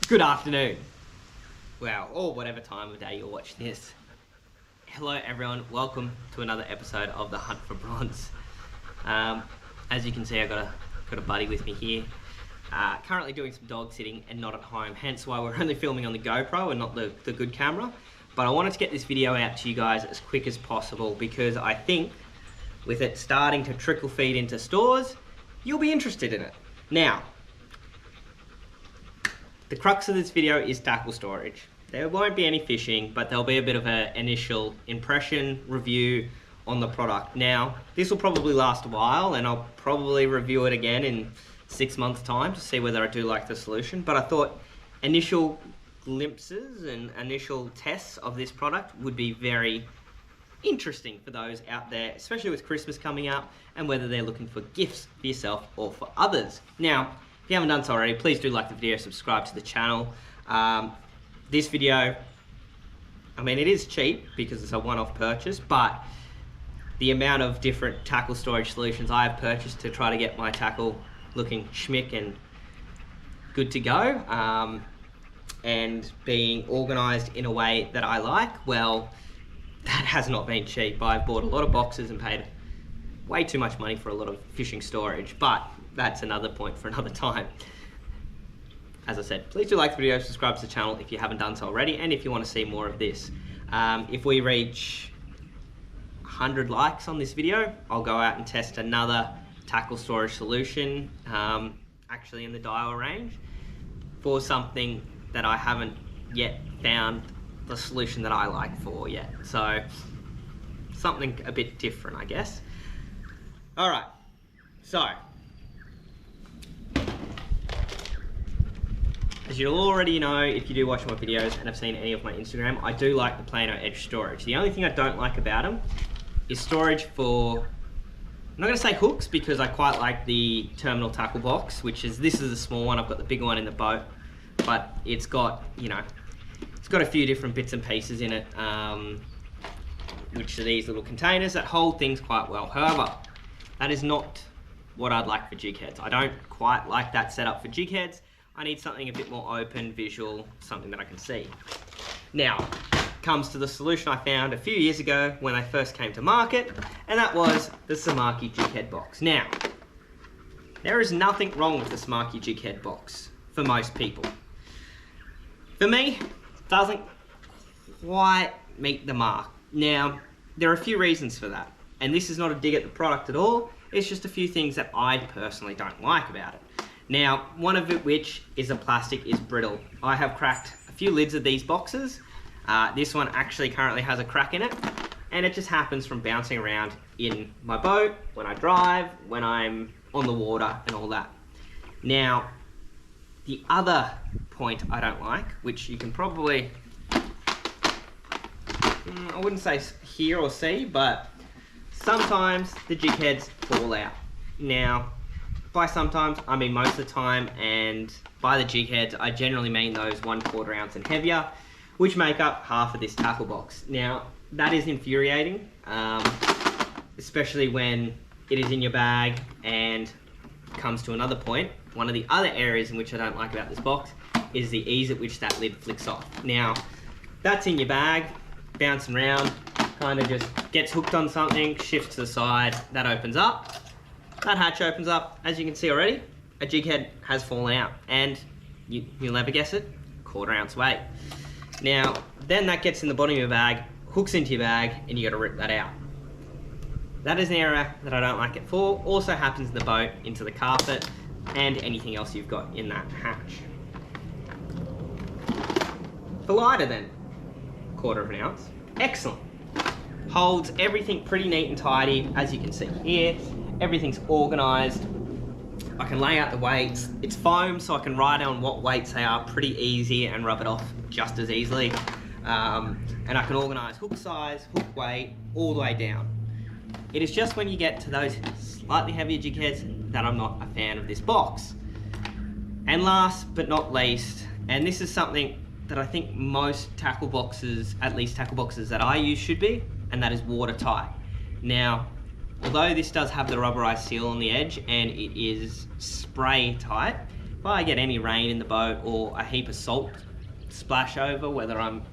Good afternoon. Well, or whatever time of day you're watching this. Hello everyone, welcome to another episode of The Hunt for Bronze. As you can see, I've got a buddy with me here. Currently doing some dog sitting and not at home, hence why we're only filming on the GoPro and not the good camera. But I wanted to get this video out to you guys as quick as possible because I think with it starting to trickle feed into stores, you'll be interested in it. Now, the crux of this video is tackle storage. There won't be any fishing, but there'll be a bit of an initial impression review on the product. Now, this will probably last a while and I'll probably review it again in 6 months' time to see whether I do like the solution. But I thought initial glimpses and initial tests of this product would be very interesting for those out there, especially with Christmas coming up and whether they're looking for gifts for yourself or for others. Now, if you haven't done so already, please do like the video, subscribe to the channel. This video, I mean, it is cheap because it's a one-off purchase, but the amount of different tackle storage solutions I have purchased to try to get my tackle looking schmick and good to go, and being organized in a way that I like, well, that has not been cheap. I've bought a lot of boxes and paid way too much money for a lot of fishing storage, but that's another point for another time. As I said, please do like the video, subscribe to the channel if you haven't done so already, and if you want to see more of this. If we reach 100 likes on this video, I'll go out and test another tackle storage solution, actually in the Daiwa range, for something that I haven't yet found the solution that I like for yet. So, something a bit different, I guess. Alright, so, as you'll already know, if you do watch my videos and have seen any of my Instagram, I do like the Plano Edge storage. The only thing I don't like about them is storage for, I'm not going to say hooks because I quite like the terminal tackle box, which is, this is a small one, I've got the big one in the boat, but it's got, you know, it's got a few different bits and pieces in it, which are these little containers that hold things quite well. However, that is not what I'd like for jig heads. I don't quite like that setup for jig heads. I need something a bit more open, visual, something that I can see. Now, comes to the solution I found a few years ago when they first came to market, and that was the Samaki jig head box. Now, there is nothing wrong with the Samaki jig head box for most people. For me, it doesn't quite meet the mark. Now, there are a few reasons for that, and this is not a dig at the product at all, it's just a few things that I personally don't like about it. Now, one of it which is the plastic is brittle. I have cracked a few lids of these boxes. This one actually currently has a crack in it, and it just happens from bouncing around in my boat, when I drive, when I'm on the water and all that. Now, the other point I don't like, which you can probably, I wouldn't say hear or see, but sometimes the jig heads fall out. Now, by sometimes, I mean most of the time, and by the jig heads, I generally mean those 1/4 ounce and heavier, which make up half of this tackle box. Now, that is infuriating, especially when it is in your bag and comes to another point. One of the other areas in which I don't like about this box is the ease at which that lid flicks off. Now, that's in your bag, bouncing around, kind of just gets hooked on something, shifts to the side, that opens up. That hatch opens up, as you can see already, a jig head has fallen out, and you'll never guess it, 1/4 ounce weight. Now, then that gets in the bottom of your bag, hooks into your bag, and you got to rip that out. That is an area that I don't like it for. Also happens in the boat, into the carpet, and anything else you've got in that hatch. The lighter then, 1/4 ounce, excellent. Holds everything pretty neat and tidy, as you can see here. Everything's organized. I can lay out the weights. It's foam, so I can write on what weights they are pretty easy and rub it off just as easily. And I can organize hook size, hook weight, all the way down. It is just when you get to those slightly heavier jig heads that I'm not a fan of this box. And last but not least, and this is something that I think most tackle boxes, at least tackle boxes that I use, should be, and that is watertight. Now, although this does have the rubberized seal on the edge and it is spray tight, if I get any rain in the boat or a heap of salt splash over, whether I'm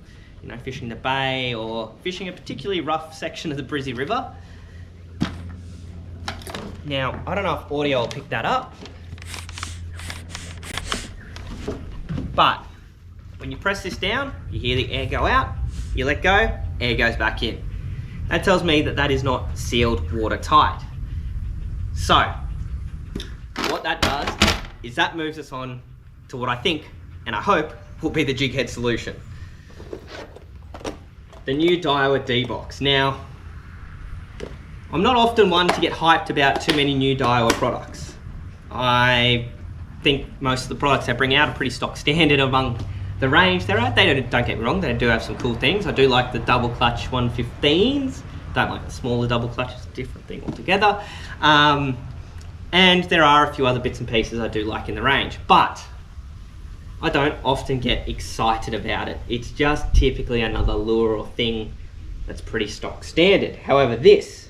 fishing the bay or fishing a particularly rough section of the Brizzy River. Now, I don't know if audio will pick that up, but when you press this down, you hear the air go out, you let go, air goes back in. That tells me that that is not sealed watertight. So, what that does is that moves us on to what I think, and I hope, will be the jig head solution. The new Daiwa D Box. Now, I'm not often one to get hyped about too many new Daiwa products. I think most of the products they bring out are pretty stock standard among the range they're at. They don't get me wrong, they do have some cool things. I do like the double clutch 115s. Don't like the smaller double clutch, it's a different thing altogether. And there are a few other bits and pieces I do like in the range, but I don't often get excited about it. It's just typically another lure or thing that's pretty stock standard. However, this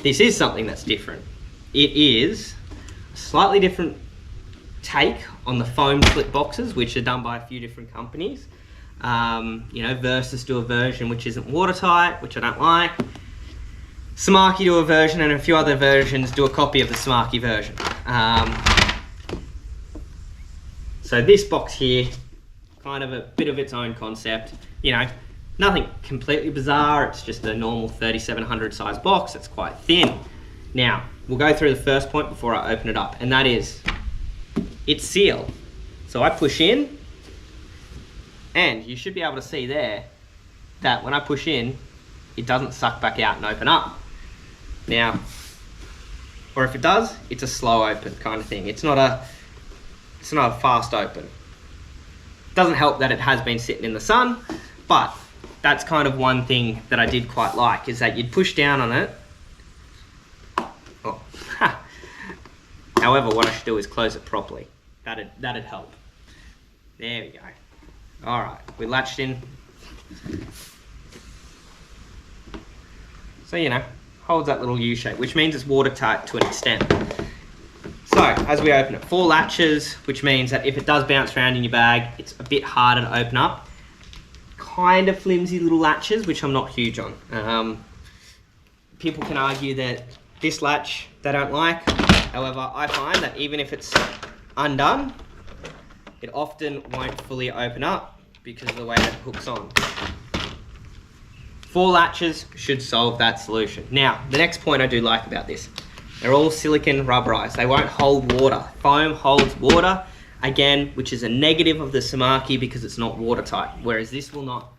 is something that's different. It is a slightly different take on the foam slip boxes, which are done by a few different companies. Versus do a version which isn't watertight, which I don't like. Samaki do a version, and a few other versions do a copy of the Samaki version. So this box here, kind of a bit of its own concept. Nothing completely bizarre. It's just a normal 3700 size box. It's quite thin. Now, we'll go through the first point before I open it up, and that is, it's sealed. So I push in, and you should be able to see there that when I push in, it doesn't suck back out and open up. Now, or if it does, it's a slow open kind of thing. It's not a fast open. It doesn't help that it has been sitting in the sun, but that's kind of one thing that I did quite like, is that you'd push down on it. Oh. However, what I should do is close it properly. That'd help. There we go. All right, we latched in. So, holds that little U shape, which means it's watertight to an extent. So, as we open it, 4 latches, which means that if it does bounce around in your bag, it's a bit harder to open up. Kind of flimsy little latches, which I'm not huge on. People can argue that this latch they don't like. However, I find that even if it's undone, it often won't fully open up because of the way that it hooks on. 4 latches should solve that solution. Now, the next point I do like about this, they're all silicone rubberized. They won't hold water. Foam holds water, again, which is a negative of the Samaki because it's not watertight, whereas this will not.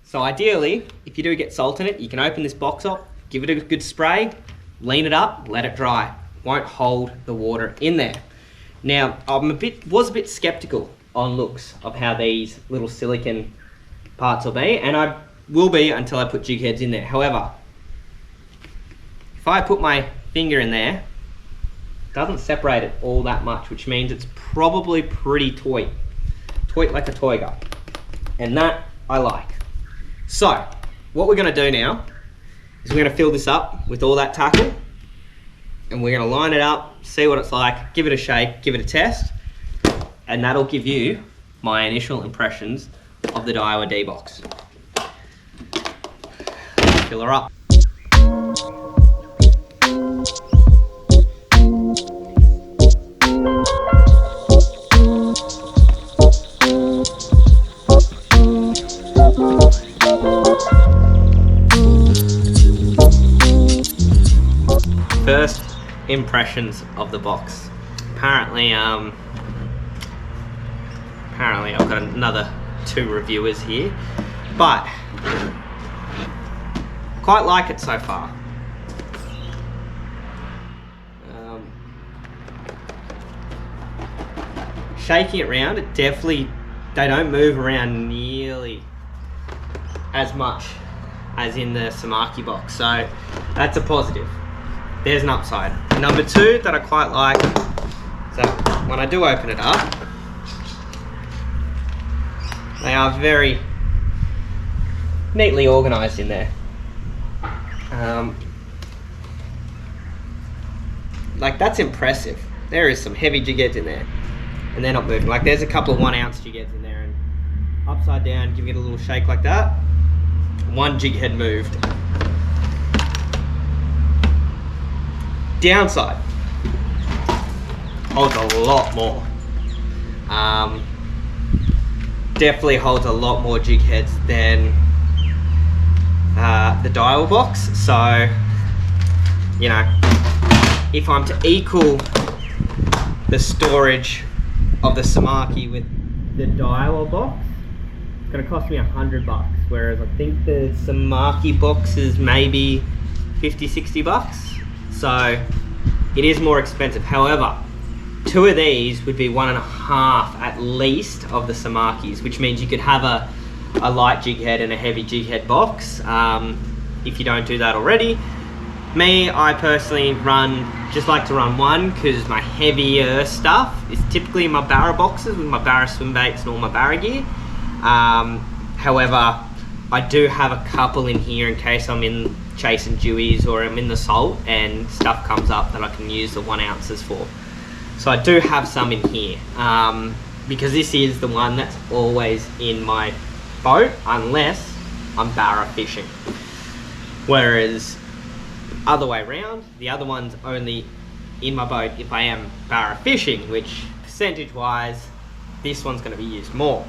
So ideally, if you do get salt in it, you can open this box up, give it a good spray, lean it up, let it dry. Won't hold the water in there. Now, I was a bit skeptical on looks of how these little silicone parts will be, and I will be until I put jig heads in there. However, if I put my finger in there, it doesn't separate it all that much, which means it's probably pretty toy like a toy gun, and that I like. So, what we're going to do now is we're going to fill this up with all that tackle, and we're going to line it up, see what it's like, give it a shake, give it a test, and that'll give you my initial impressions of the Daiwa D Box. Fill her up. First impressions of the box. Apparently I've got another 2 reviewers here, but quite like it so far. Shaking it around, it definitely, they don't move around nearly as much as in the Samaki box, so that's a positive. There's an upside. Number 2 that I quite like is that when I do open it up, they are very neatly organised in there. Like, that's impressive. There is some heavy jig heads in there. and they're not moving. Like there's a couple of 1 ounce jig heads in there, and upside down, give it a little shake like that. 1 jig head moved. Downside, holds a lot more. Definitely holds a lot more jig heads than the Daiwa box. So, you know, if I'm to equal the storage of the Samaki with the Daiwa box, it's going to cost me $100, whereas I think the Samaki box is maybe 50-60 bucks. So it is more expensive. However, 2 of these would be 1.5 at least of the Samakis, which means you could have a light jig head and a heavy jig head box if you don't do that already. Me, I personally just like to run 1 because my heavier stuff is typically in my Barra boxes with my Barra swim baits and all my Barra gear. However, I do have a couple in here in case I'm in chasing dewies or I'm in the salt and stuff comes up that I can use the 1 ounces for. So I do have some in here because this is the one that's always in my boat unless I'm Barra fishing. Whereas other way around, the other one's only in my boat if I am Barra fishing, which percentage wise, this one's going to be used more.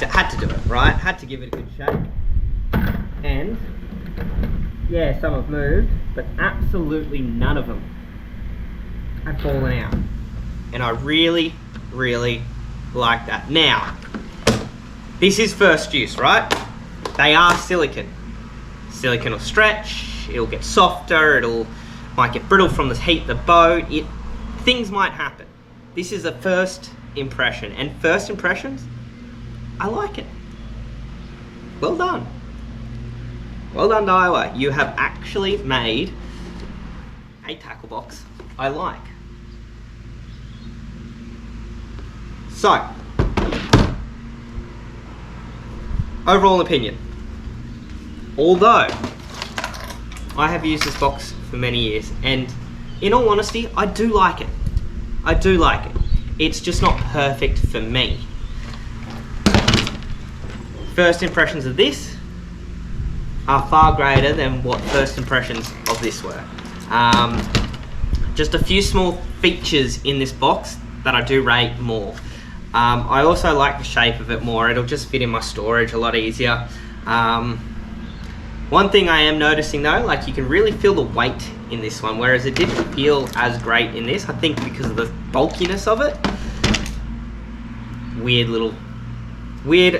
Had to do it, right? Had to give it a good shake. And yeah, some have moved, but absolutely none of them have fallen out. And I really, really like that. Now, this is first use, right? They are silicone. Silicone will stretch, it'll get softer, might get brittle from the heat of the boat. Things might happen. This is a first impression, and first impressions, I like it. Well done. Well done, Daiwa. You have actually made a tackle box I like. So, overall opinion. Although I have used this box for many years, and in all honesty, I do like it. I do like it. It's just not perfect for me. First impressions of this are far greater than what first impressions of this were. Just a few small features in this box that I do rate more. I also like the shape of it more. It'll just fit in my storage a lot easier. One thing I am noticing though, like you can really feel the weight in this one, whereas it didn't feel as great in this, I think because of the bulkiness of it. Weird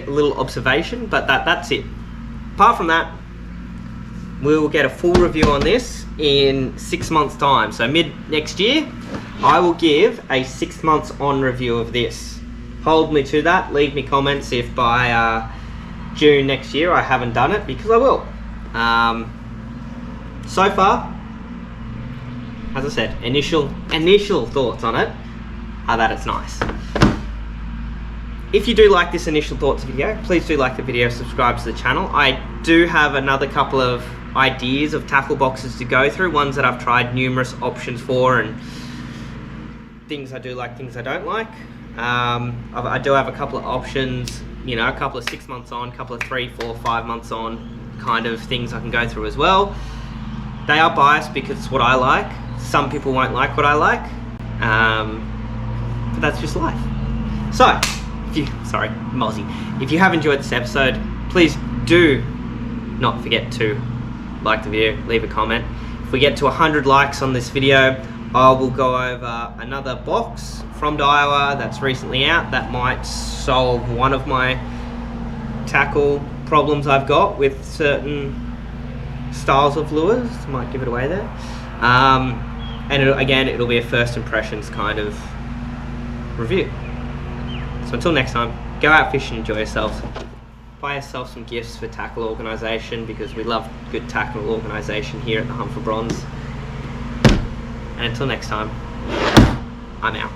little observation, but that's it. Apart from that, we'll get a full review on this in 6 months time. So mid next year, I will give a 6 months on review of this. Hold me to that. Leave me comments if by June next year I haven't done it, because I will. So far, as I said, initial thoughts on it are that it's nice. If you do like this initial thoughts video, please do like the video, subscribe to the channel. I do have another couple of ideas of tackle boxes to go through, ones that I've tried numerous options for, and things I do like, things I don't like. I do have a couple of options, you know, a couple of 6 months on, a couple of 3, 4, 5 months on kind of things I can go through as well. They are biased because it's what I like. Some people won't like what I like, but that's just life. So, if you have enjoyed this episode, please do not forget to like the video, leave a comment. If we get to 100 likes on this video, I will go over another box from Daiwa that's recently out that might solve one of my tackle problems I've got with certain styles of lures. Might give it away there. And it'll be a first impressions kind of review. So until next time, go out fishing, enjoy yourselves. Buy yourself some gifts for tackle organisation, because we love good tackle organisation here at the Hunt for Bronze. And until next time, I'm out.